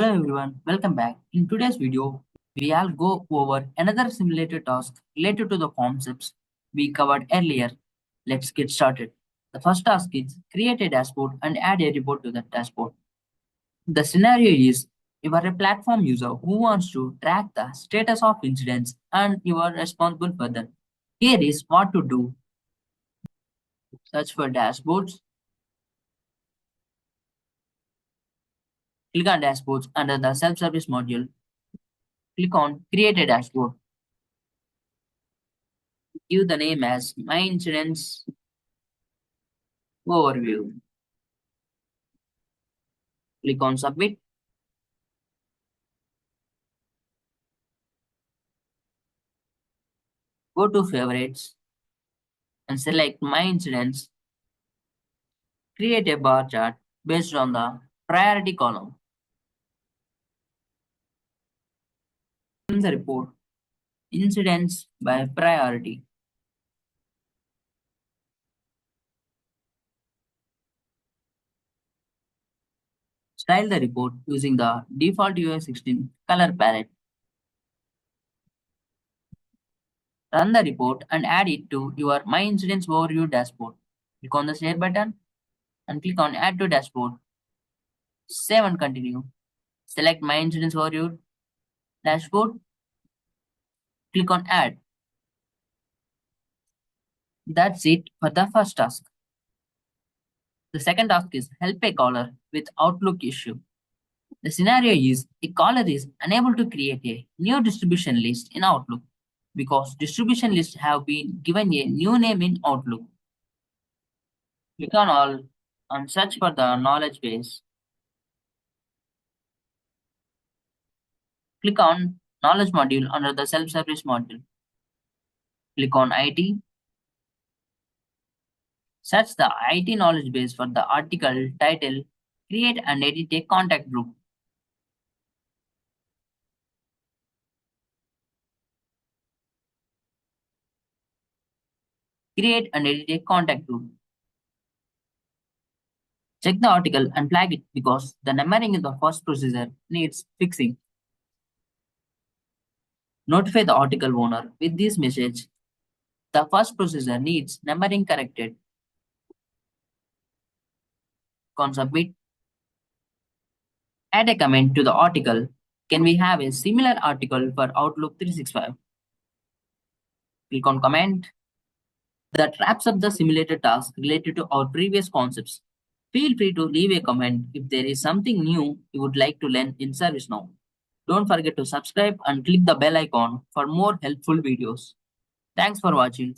Hello everyone, welcome back. In today's video, we'll go over another simulated task related to the concepts we covered earlier. Let's get started. The first task is create a dashboard and add a report to that dashboard. The scenario is you are a platform user who wants to track the status of incidents and you are responsible for them. Here is what to do. Search for dashboards. Click on dashboards under the self-service module. Click on create a dashboard. Give the name as My Incidents Overview. Click on Submit. Go to Favorites and select My Incidents. Create a bar chart based on the priority column. In the report, Incidents by Priority. Style the report using the default UI16 color palette. Run the report and add it to your My Incidents Overview dashboard. Click on the Share button and click on Add to Dashboard. Save and continue. Select My Incidents Overview dashboard. Click on Add. That's it for the first task. The second task is help a caller with Outlook issue. The scenario is a caller is unable to create a new distribution list in Outlook because distribution lists have been given a new name in Outlook. Click on All and search for the knowledge base. Click on Knowledge module under the self-service module. Click on IT. Search the IT knowledge base for the article title. Create and edit a contact group. Create and edit a contact group. Check the article and flag it because the numbering in the first procedure needs fixing. Notify the article owner with this message. The first procedure needs numbering corrected. Click on Submit. Add a comment to the article. Can we have a similar article for Outlook 365? Click on Comment. That wraps up the simulated task related to our previous concepts. Feel free to leave a comment if there is something new you would like to learn in ServiceNow. Don't forget to subscribe and click the bell icon for more helpful videos. Thanks for watching.